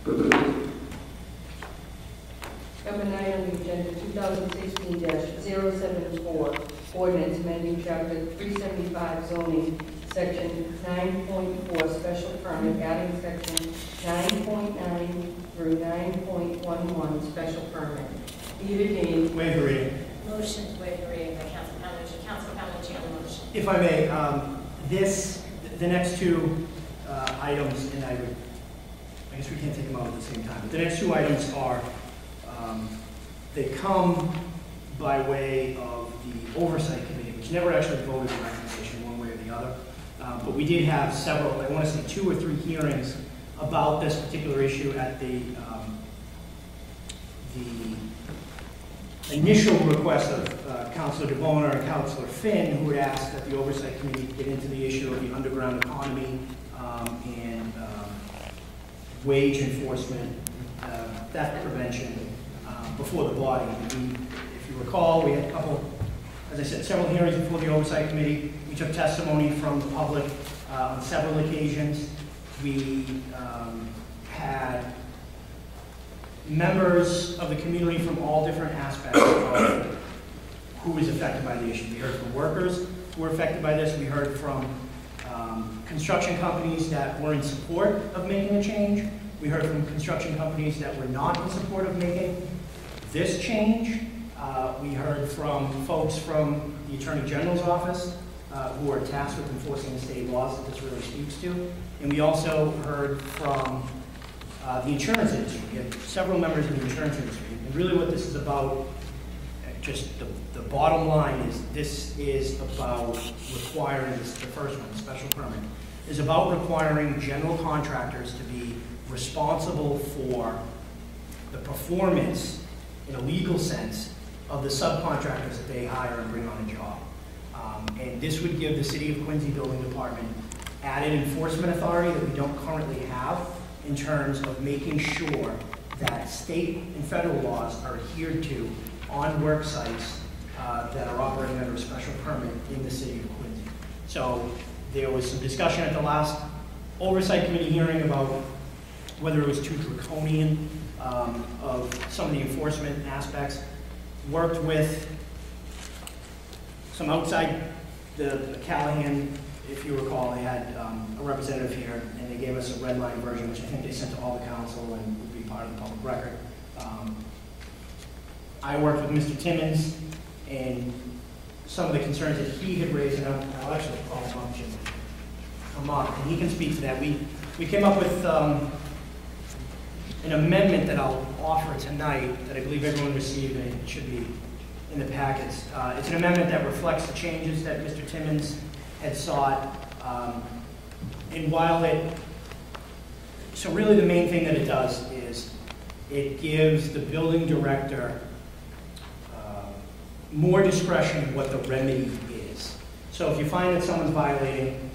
Number 9 on the agenda, 2016-074, Ordinance Amending Chapter 375 Zoning, Section 9.4 Special Permit, adding Section 9.9 through 9.11 Special Permit. Be it again. Waive the reading. Motion to waive the reading by Councillor Palmucci. Councillor Palmucci on the motion. If I may, the next two items, and I guess we can't take them out at the same time, but the next two items are, they come by way of the Oversight Committee, which never actually voted on recommendation one way or the other. But we did have several, I want to say 2 or 3 hearings about this particular issue at the initial request of Councillor DeBona and Councillor Finn, who had asked that the Oversight Committee get into the issue of the underground economy and wage enforcement, theft prevention before the body. If you recall, we had a couple, as I said, several hearings before the Oversight Committee. We took testimony from the public on several occasions. We had members of the community from all different aspects of who was affected by the issue. We heard from workers who were affected by this. We heard from construction companies that were in support of making a change. We heard from construction companies that were not in support of making this change. We heard from folks from the Attorney General's office who are tasked with enforcing the state laws that this really speaks to. And we also heard from the insurance industry. We had several members of the insurance industry. And really what this is about, just the bottom line is, this is about requiring, the first one, the special permit, is about requiring general contractors to be responsible for the performance, in a legal sense, of the subcontractors that they hire and bring on a job. And this would give the City of Quincy Building Department added enforcement authority that we don't currently have in terms of making sure that state and federal laws are adhered to on work sites that are operating under a special permit in the City of Quincy. So there was some discussion at the last Oversight Committee hearing about whether it was too draconian of some of the enforcement aspects. Worked with some outside the Callahan, if you recall, they had a representative here, and they gave us a red line version, which I think they sent to all the council and would be part of the public record. I worked with Mr. Timmons, and some of the concerns that he had raised, and I'll actually call him up, Jim, come up, and he can speak to that. We came up with an amendment that I'll offer tonight that I believe everyone received, and it should be in the packets. It's an amendment that reflects the changes that Mr. Timmons had sought. And while so really the main thing that it does is it gives the building director more discretion in what the remedy is. So if you find that someone's violating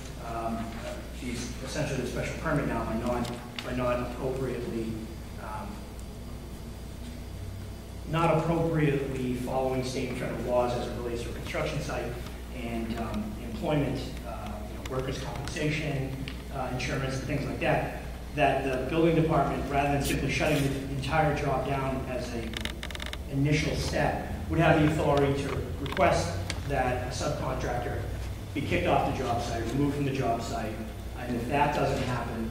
essentially the special permit now by not appropriately following state and federal laws as it relates to a construction site and employment, workers' compensation, insurance, and things like that, that the building department, rather than simply shutting the entire job down as an initial step, would have the authority to request that a subcontractor be kicked off the job site, removed from the job site, and if that doesn't happen,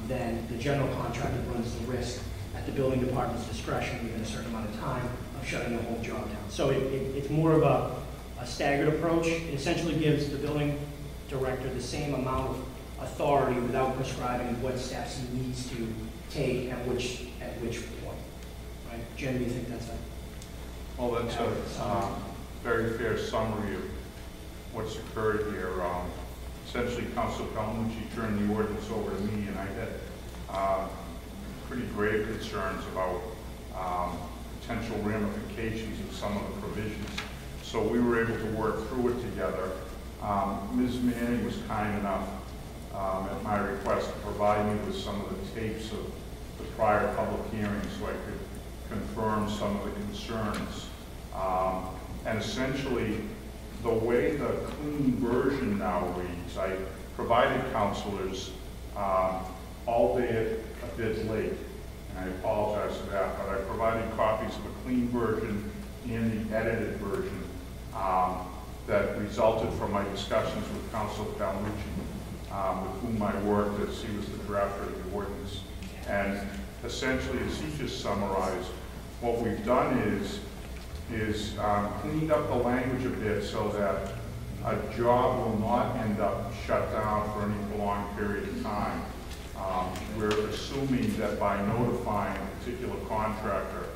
then the general contractor runs the risk at the building department's discretion within a certain amount of time of shutting the whole job down. So it's more of a staggered approach. It essentially gives the building director the same amount of authority without prescribing what steps he needs to take at which point. Right? Jen, do you think that's well, that's a very fair summary of what's occurred here. Essentially, Councillor Palmucci turned the ordinance over to me, and I had pretty grave concerns about potential ramifications of some of the provisions. So we were able to work through it together. Ms. Manning was kind enough, at my request, to provide me with some of the tapes of the prior public hearings so I could confirm some of the concerns. And essentially, the way the clean version now reads, I provided councilors, albeit a bit late, I apologize for that, but I provided copies of a clean version and the edited version that resulted from my discussions with Councillor Palmucci, with whom I worked as he was the drafter of the ordinance. And essentially, as he just summarized, what we've done is cleaned up the language a bit so that a job will not end up shut down for any prolonged period of time. We're assuming that by notifying a particular contractor,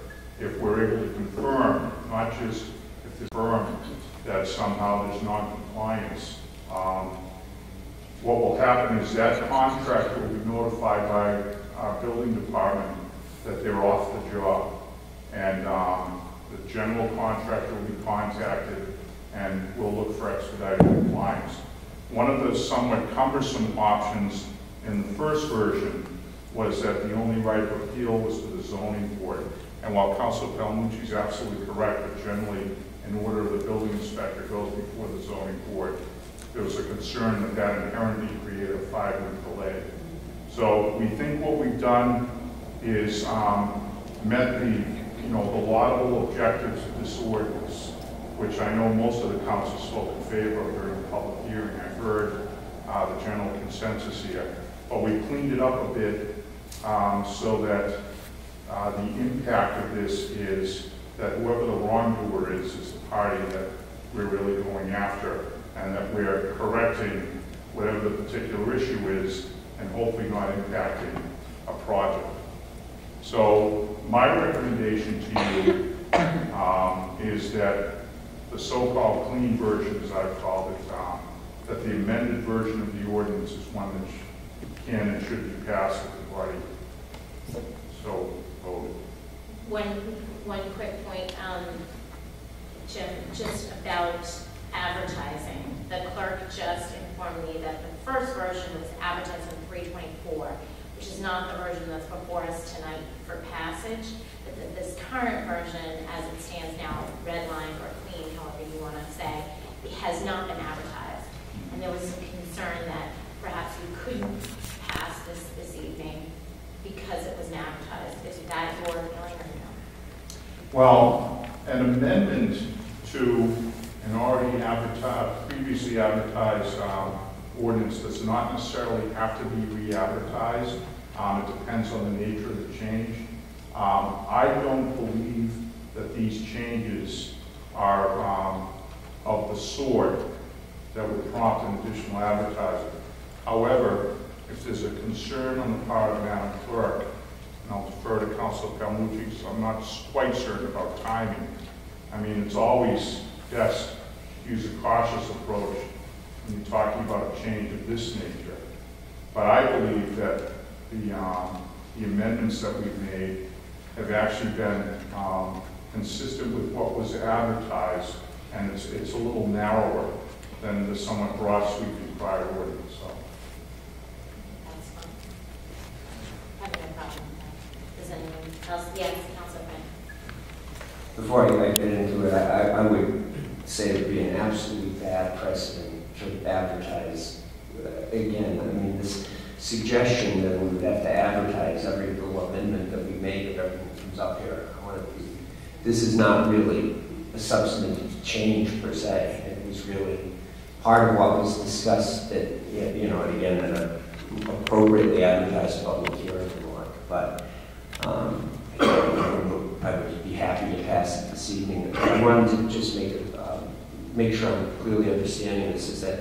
if we're able to confirm, not just if there's confirmed that somehow there's non-compliance, what will happen is that contractor will be notified by our building department that they're off the job. And the general contractor will be contacted and we'll look for expedited compliance. One of the somewhat cumbersome options in the first version was that the only right of appeal was to the zoning board. And while Councilor Palmucci is absolutely correct that generally an order of the building inspector goes before the zoning board, there was a concern that that inherently created a 5-week delay. So we think what we've done is met the laudable objectives of this ordinance, which I know most of the council spoke in favor of during the public hearing. I heard the general consensus here. But we cleaned it up a bit so that the impact of this is that whoever the wrongdoer is the party that we're really going after, and that we're correcting whatever the particular issue is and hopefully not impacting a project. So my recommendation to you is that the so-called clean version, as I've called it, that the amended version of the ordinance is one that can and should be passed if the body so voted. One quick point, Jim, just about advertising. The clerk just informed me that the first version was advertised on 3/24, which is not the version that's before us tonight for passage. But this current version, as it stands now, redlined or clean, however you want to say, it has not been advertised. And there was some concern that perhaps you couldn't pass this evening because it wasn't advertised. Is that your feeling or no? Well, an amendment to an already previously advertised ordinance does not necessarily have to be re-advertised. It depends on the nature of the change. I don't believe that these changes are of the sort that would prompt an additional advertising. However, if there's a concern on the part of Madam Clerk, and I'll defer to Councilor Palmucci, so I'm not quite certain about timing. I mean, it's always best to use a cautious approach when you're talking about a change of this nature. But I believe that the amendments that we've made have actually been consistent with what was advertised, and it's a little narrower than the somewhat broad sweeping prior ordinance. So. That's fine. I have no problem with that. Does anyone else? Yes, Councilor Finn. Before I get into it, I would say it would be an absolutely bad precedent to advertise. Again, I mean, this suggestion that we would have to advertise every little amendment that we make if everything comes up here. This is not really a substantive change per se. It was really part of what was discussed at, and again, at an appropriately advertised public hearing remark. But I would be happy to pass it this evening. I wanted to just make sure I'm clearly understanding this, is that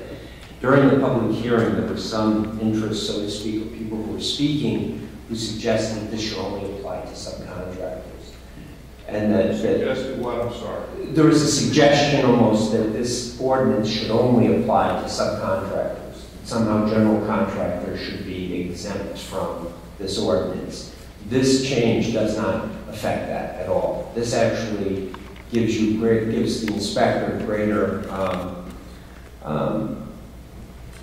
during the public hearing, there was some interest, so to speak, of people who were speaking who suggested that this should only apply to subcontractors. And that Suggested what? I'm sorry. there was a suggestion almost that this ordinance should only apply to subcontractors. Somehow general contractors should be exempt from this ordinance. This change does not affect that at all. This actually gives the inspector greater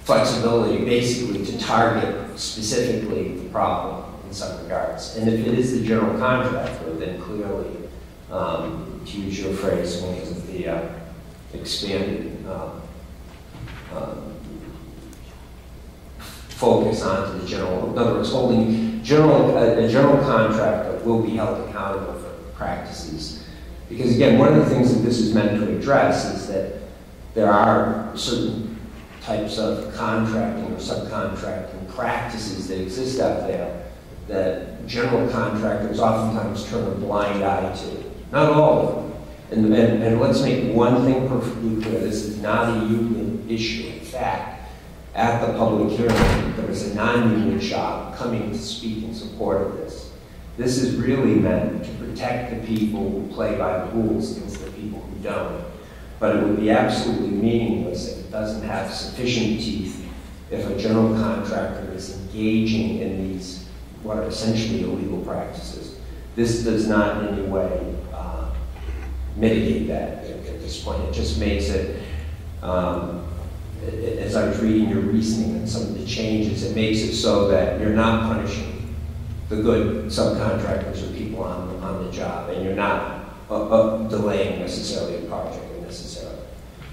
flexibility, basically, to target specifically the problem in some regards. And if it is the general contractor, then clearly, to use your phrase, because of the expanded focus onto the general, in other words, holding a general contractor will be held accountable for practices. Because again, one of the things that this is meant to address is that there are certain types of contracting or subcontracting practices that exist out there that general contractors oftentimes turn a blind eye to. Not all of them. And let's make one thing perfectly clear. This is not a union issue. In fact, at the public hearing, there was a non-union shop coming to speak in support of this. This is really meant to protect the people who play by the rules against the people who don't. But it would be absolutely meaningless if it doesn't have sufficient teeth if a general contractor is engaging in these, what are essentially illegal practices. This does not in any way mitigate that at this point. It just makes it, as I was reading your reasoning and some of the changes, it makes it so that you're not punishing the good subcontractors or people on the job, and you're not delaying necessarily a project unnecessarily.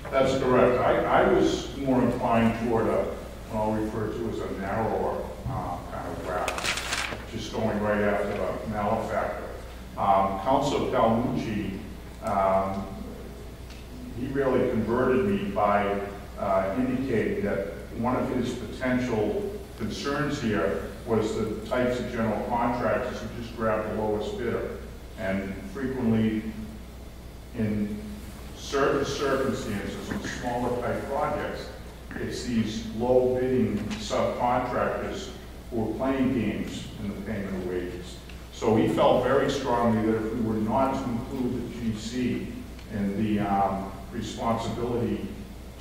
That's correct. I was more inclined toward what I'll refer to as a narrower kind of route, just going right after the malefactor. Councillor Palmucci, he really converted me by indicating that one of his potential concerns here was the types of general contractors who just grab the lowest bidder. And frequently, in certain circumstances, in smaller type projects, it's these low bidding subcontractors who are playing games in the payment of wages. So he felt very strongly that if we were not to include the GC in the responsibility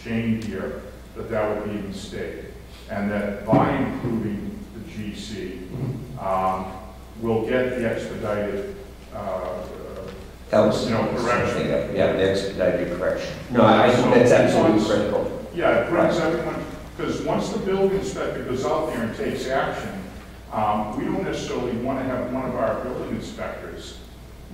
chain here, that would be a mistake. And that by including the GC, we'll get the expedited Helps. correction. Yeah, the expedited correction. No, I think that's absolutely critical. Yeah, it brings everyone, because once the building inspector goes out there and takes action, we don't necessarily want to have one of our building inspectors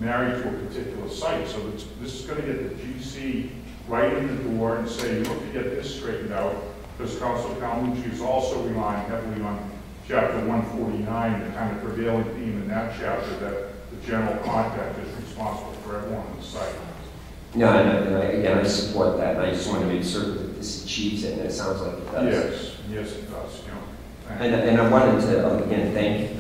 married to a particular site. So this is going to get the GC right in the door and say, you have to get this straightened out, because Councilor Palmucci is also relying heavily on Chapter 149, the kind of prevailing theme in that chapter, that the general contractor is responsible for everyone on the site. No, and I support that, and I just want to make certain that this achieves it, and it sounds like it does. Yes, it does. And I wanted to, again, thank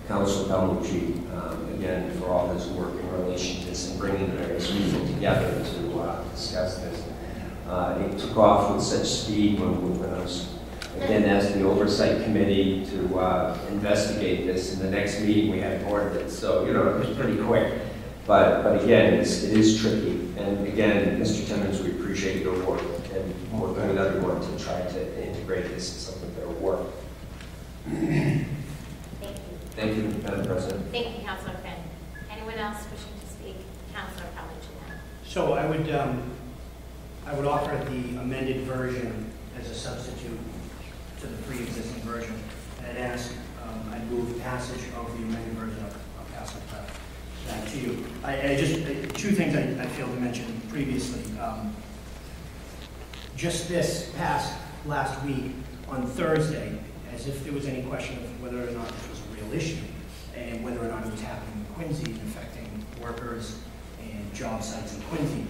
Councilor Palmucci, again, for all his work in relation to this and bringing the various people together to discuss this. It took off with such speed when I was, again, asked the Oversight Committee to investigate this. In the next meeting, we had an ordinance, so, it was pretty quick. But again, it is tricky. And again, Mr. Timmons, we appreciate your work and working with everyone to try to integrate this in something that will work. Thank you. Thank you, Madam President. Thank you, Councillor Finn. Anyone else wishing to speak? Councillor Palmucci. So I would offer the amended version as a substitute to the pre-existing version. And I'd move passage of the amended version. I'll pass it back to you. I just, two things I failed to mention previously. Just this past last week on Thursday, as if there was any question of whether or not this was a real issue and whether or not it was happening in Quincy and affecting workers and job sites in Quincy.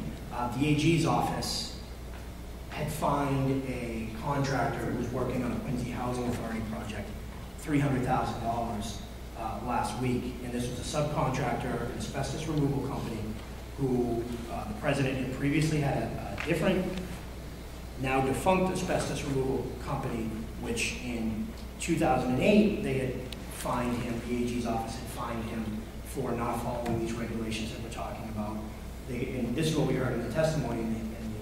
The AG's office had fined a contractor who was working on a Quincy Housing Authority project $300,000 last week. And this was a subcontractor, an asbestos removal company, who the president had previously had a different, now defunct asbestos removal company, which in 2008, they had fined him, the AG's office had fined him for not following these regulations that we're talking about. And this is what we heard in the testimony in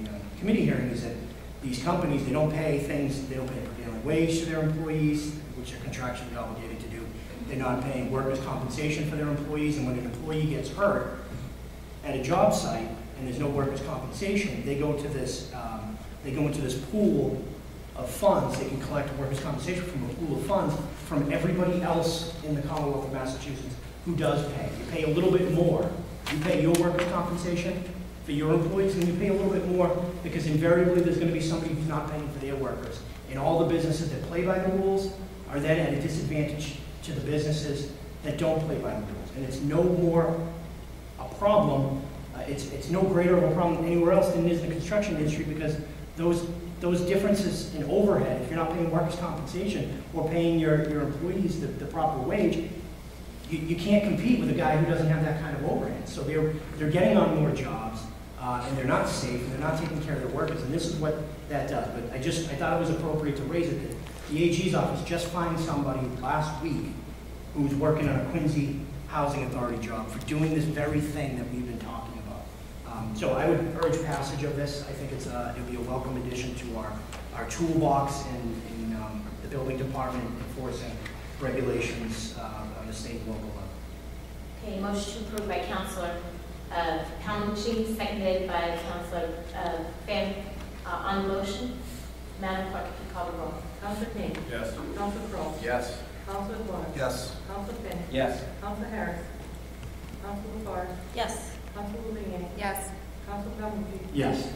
the committee hearing, is that these companies, they don't pay prevailing wage to their employees, which they're contractually obligated to do. They're not paying workers' compensation for their employees, and when an employee gets hurt at a job site and there's no workers' compensation, they go to this, into this pool of funds. They can collect workers' compensation from a pool of funds from everybody else in the Commonwealth of Massachusetts who does pay. You pay a little bit more. You pay your workers' compensation for your employees, and you pay a little bit more because invariably there's going to be somebody who's not paying for their workers. And all the businesses that play by the rules are then at a disadvantage to the businesses that don't play by the rules. And it's no more a problem, it's no greater of a problem anywhere else than it is in the construction industry, because those differences in overhead, if you're not paying workers' compensation or paying your employees the proper wage, you can't compete with a guy who doesn't have that kind of overhead. So they're getting on more jobs, and they're not safe, and they're not taking care of their workers, and this is what that does. But I thought it was appropriate to raise it. The AG's office just fined somebody last week who was working on a Quincy Housing Authority job for doing this very thing that we've been talking about. So I would urge passage of this. I think it'd be a welcome addition to our toolbox in the building department enforcing regulations on the state and local level. Okay, motion to approve by Councillor Palmucci, seconded by Councillor Fan. On the motion, Madam Clerk, if you call the roll. Councillor King. Yes. Councillor Crowe. Yes. Councillor Vaughn. Yes. Councillor Finn. Yes. Councillor Harris. Councillor LaFars. Yes. Councillor Leeang. Yes. Councillor Palmucci. Yes.